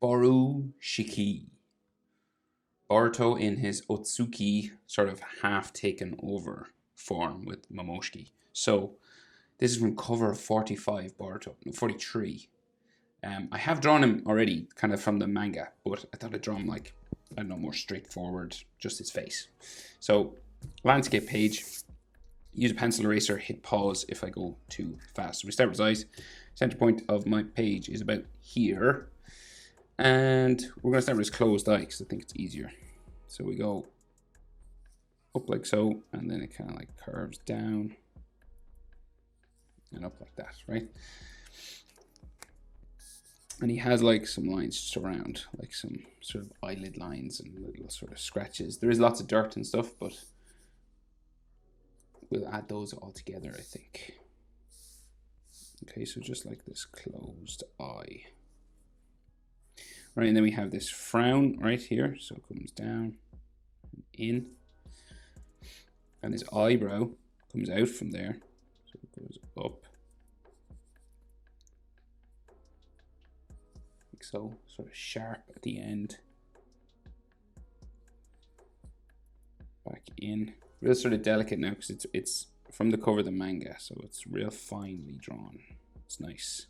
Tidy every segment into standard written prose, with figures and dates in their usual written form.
Borushiki. Boruto in his Otsutsuki sort of half taken over form with Momoshiki. So this is from cover 45 Boruto, no, 43. I have drawn him already, kind of from the manga, but I thought I'd draw him like, I don't know, more straightforward, just his face. So, landscape page, use a pencil eraser, hit pause if I go too fast. So we start with his eyes. Center point of my page is about here. And we're going to start with his closed eye because I think it's easier. So we go up like so, and then it kind of like curves down and up like that, right? And he has like some lines just around, like some sort of eyelid lines and little sort of scratches. There is lots of dirt and stuff, but we'll add those all together, I think. Okay, so just like this closed eye. Right, and then we have this frown right here. So it comes down and in. And his eyebrow comes out from there. So it goes up. Like so, sort of sharp at the end. Back in. Real sort of delicate now because it's from the cover of the manga, so it's real finely drawn. It's nice.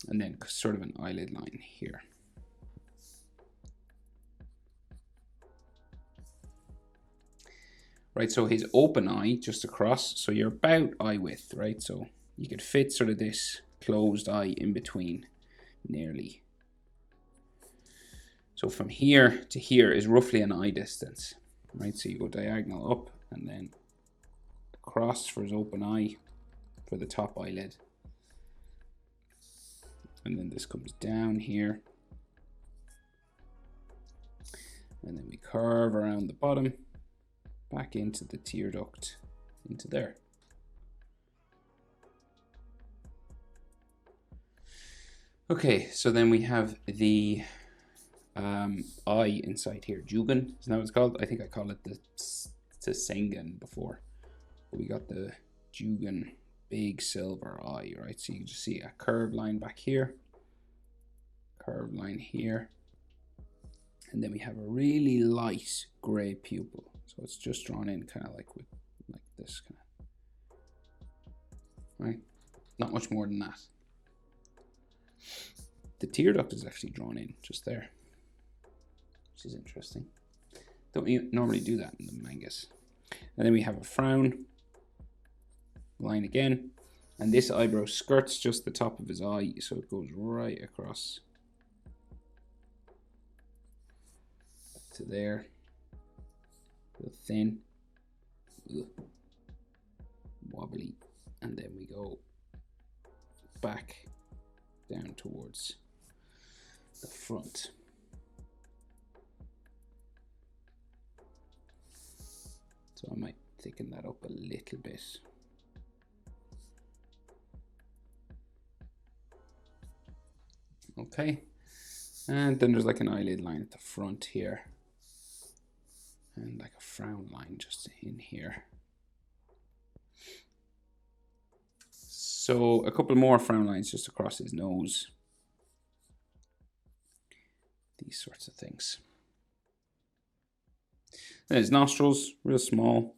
And then sort of an eyelid line here. Right, so his open eye just across, so you're about eye width, right? So you could fit sort of this closed eye in between, nearly. So from here to here is roughly an eye distance, right? So you go diagonal up and then across for his open eye for the top eyelid. And then this comes down here. And then we curve around the bottom, back into the tear duct, into there. Okay, so then we have the eye inside here. Jugen, isn't that what it's called? I think I called it the Sengen before. But we got the Jugen big silver eye, right? So you can just see a curved line back here, curved line here, and then we have a really light gray pupil. So it's just drawn in kind of like with like this kind of, right? Not much more than that. The tear duct is actually drawn in just there, which is interesting. Don't normally do that in the mangas. And then we have a frown line again, and this eyebrow skirts just the top of his eye, so it goes right across to there, real thin, wobbly, and then we go back down towards the front. So I might thicken that up a little bit. Okay, and then there's like an eyelid line at the front here, and like a frown line just in here. So a couple more frown lines just across his nose. These sorts of things. Then his nostrils, real small.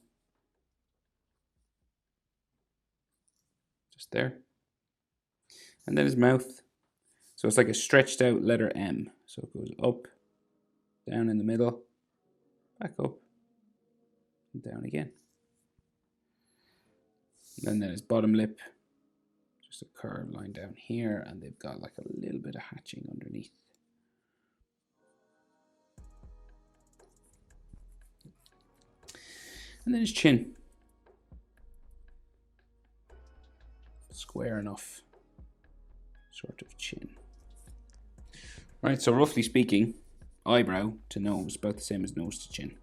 Just there. And then his mouth. So it's like a stretched out letter M. So it goes up, down in the middle, back up, and down again. And then his bottom lip, just a curved line down here, and they've got like a little bit of hatching underneath. And then his chin. Square enough sort of chin. Right, so roughly speaking, eyebrow to nose about the same as nose to chin.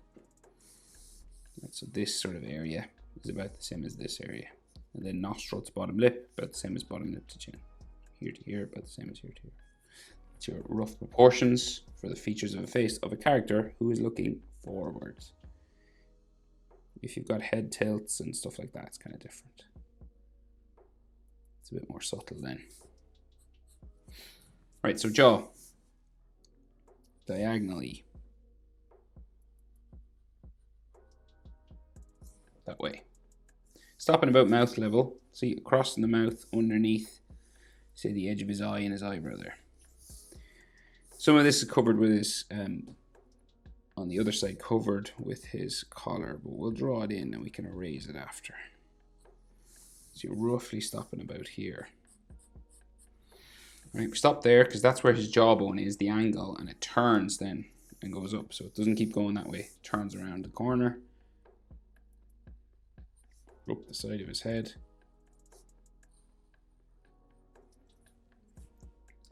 Right, so this sort of area is about the same as this area. And then nostril to bottom lip, about the same as bottom lip to chin. Here to here, about the same as here to here. That's your rough proportions for the features of a face of a character who is looking forwards. If you've got head tilts and stuff like that, it's kind of different. It's a bit more subtle then. Right, so jaw. Diagonally. That way. Stopping about mouth level. See, crossing the mouth underneath, say, the edge of his eye and his eyebrow there. Some of this is covered with his, on the other side, covered with his collar, but we'll draw it in and we can erase it after. So you're roughly stopping about here. Right, we stop there because that's where his jawbone is, the angle, and it turns then and goes up. So it doesn't keep going that way. It turns around the corner, up the side of his head,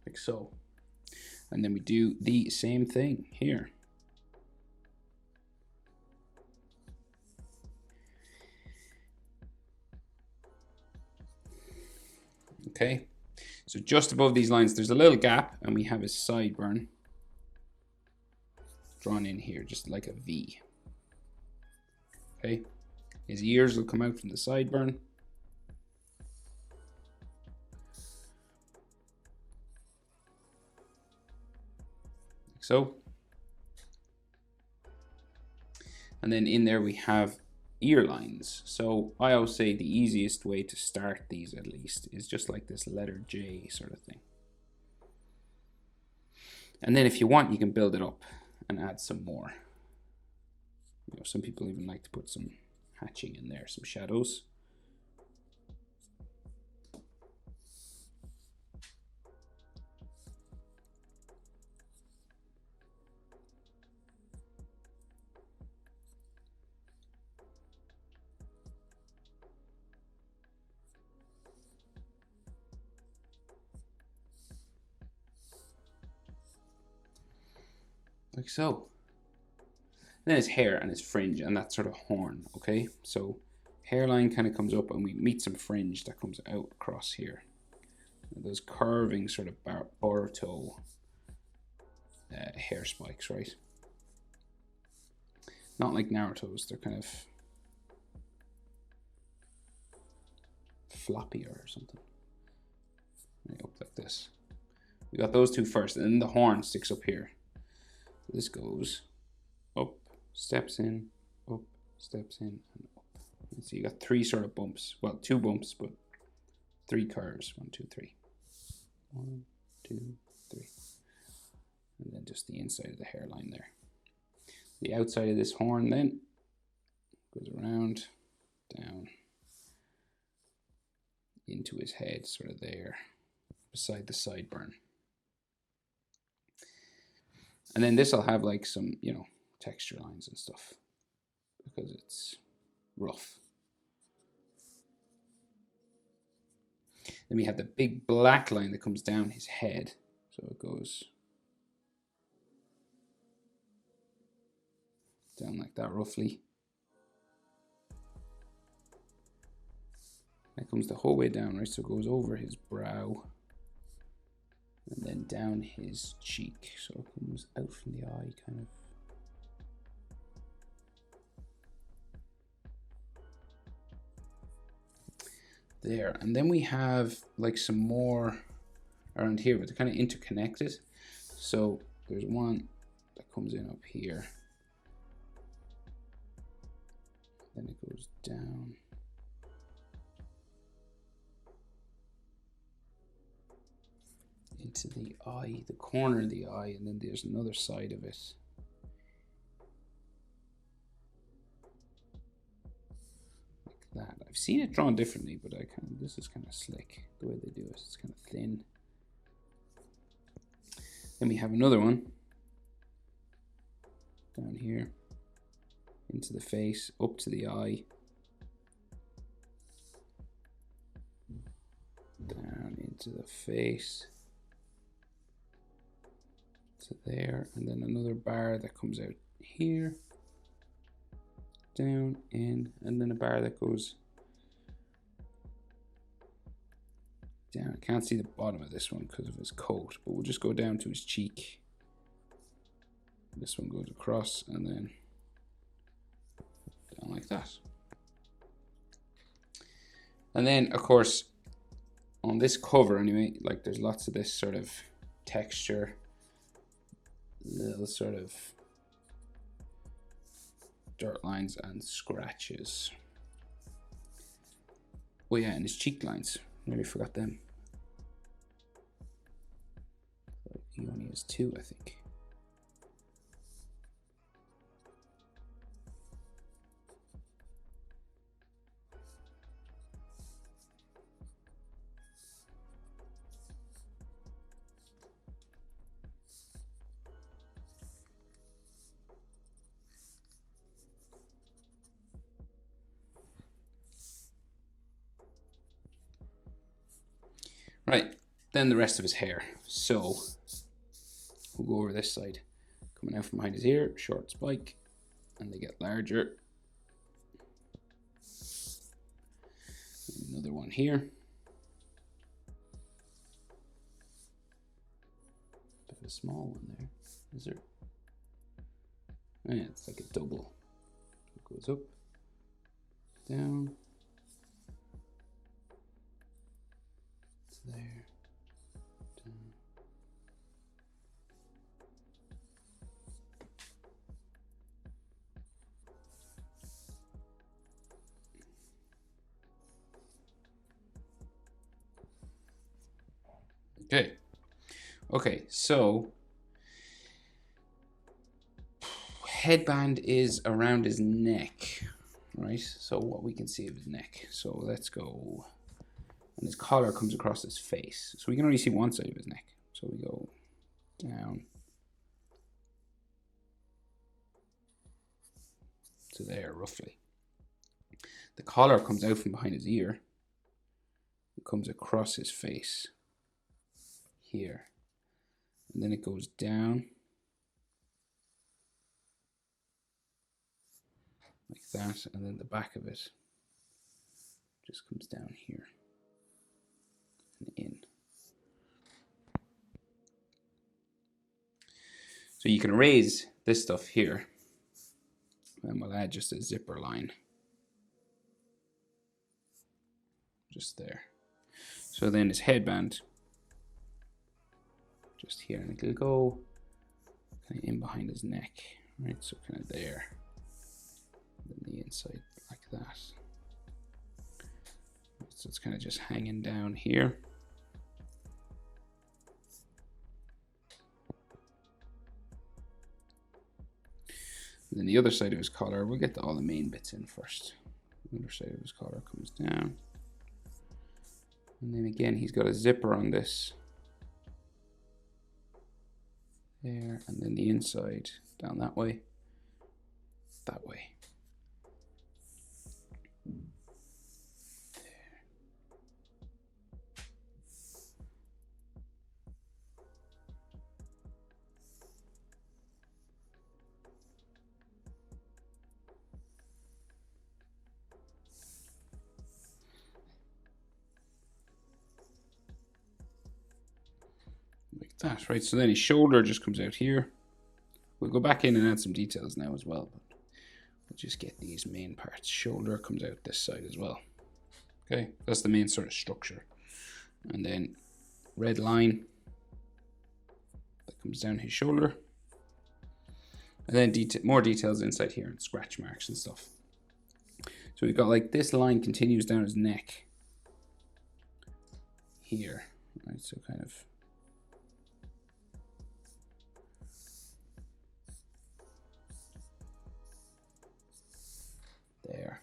like so. And then we do the same thing here. Okay, so just above these lines, there's a little gap, and we have his sideburn drawn in here, just like a V. Okay, his ears will come out from the sideburn. Like so. And then in there we have ear lines. So I always say the easiest way to start these, at least, is just like this letter J sort of thing. And then if you want, you can build it up and add some more. You know, some people even like to put some hatching in there, some shadows. Like so. Then his hair and his fringe and that sort of horn, okay? So hairline kind of comes up and we meet some fringe that comes out across here. And those curving sort of Boruto hair spikes, right? Not like Naruto's, they're kind of floppier or something. Right, up like this. We got those two first, and then the horn sticks up here. So this goes up, steps in, up, steps in, and up. And so you got three sort of bumps. Well, two bumps, but three curves. 1, 2, 3. 1, 2, 3. And then just the inside of the hairline there. The outside of this horn then goes around, down, into his head, sort of there, beside the sideburn. And then this will have like some, you know, texture lines and stuff because it's rough. Then we have the big black line that comes down his head. So it goes down like that roughly. That comes the whole way down, right? So it goes over his brow and then down his cheek. So it comes out from the eye, kind of. There. And then we have like some more around here, but they're kind of interconnected. So there's one that comes in up here. Then it goes down. Into the eye, the corner of the eye, and then there's another side of it. Like that. I've seen it drawn differently, but this is kind of slick. The way they do it, it's kind of thin. Then we have another one down here, into the face, up to the eye, down into the face, to there, and then another bar that comes out here, down, in, and then a bar that goes down. I can't see the bottom of this one because of his coat, but we'll just go down to his cheek. This one goes across and then down like that. And then, of course, on this cover anyway, like there's lots of this sort of texture, little sort of dirt lines and scratches. Oh yeah, and his cheek lines. Nearly forgot them. He only has 2, I think. Right, then the rest of his hair. So we'll go over this side. Coming out from behind his ear, short spike, and they get larger. Another one here. Bit of a small one there. Is there? Oh, yeah, it's like a double. It goes up, down, to there, down. Okay. Okay, so headband is around his neck, right? So what we can see of his neck. So let's go. And his collar comes across his face. So we can only see one side of his neck. So we go down to there, roughly. The collar comes out from behind his ear. It comes across his face here. And then it goes down like that. And then the back of it just comes down here and in. So you can raise this stuff here. And we'll add just a zipper line. Just there. So then his headband, just here, and it'll go kind of in behind his neck, right? So kind of there. And then the inside like that. So it's kind of just hanging down here. And then the other side of his collar, we'll get all the main bits in first. The other side of his collar comes down. And then again, he's got a zipper on this. There, and then the inside down that way. That way. Like that, right? So then his shoulder just comes out here. We'll go back in and add some details now as well, but we'll just get these main parts. Shoulder comes out this side as well. Okay, that's the main sort of structure. And then red line that comes down his shoulder. And then more details inside here and scratch marks and stuff. So we've got like this line continues down his neck here, right? So kind of there.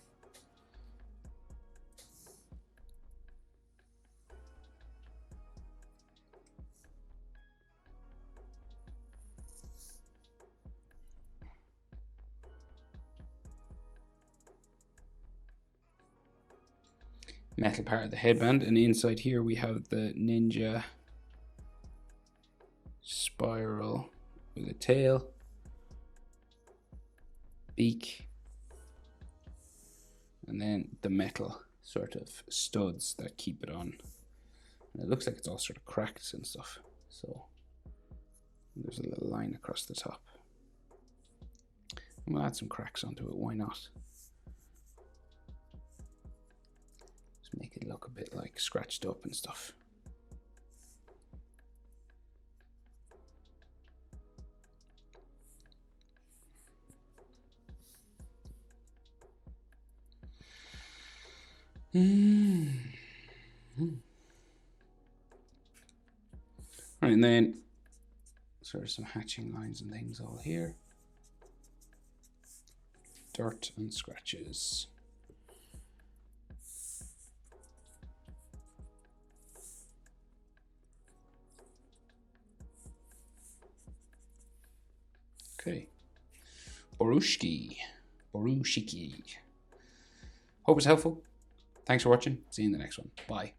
Metal part of the headband, and inside here we have the ninja spiral with a tail, beak, and then the metal sort of studs that keep it on. And it looks like it's all sort of cracked and stuff, so there's a little line across the top. And we'll add some cracks onto it, why not? to make it look a bit like scratched up and stuff. Right, and then sort of some hatching lines and things all here. Dirt and scratches. Okay. Borushiki. Hope it's helpful. Thanks for watching. See you in the next one. Bye.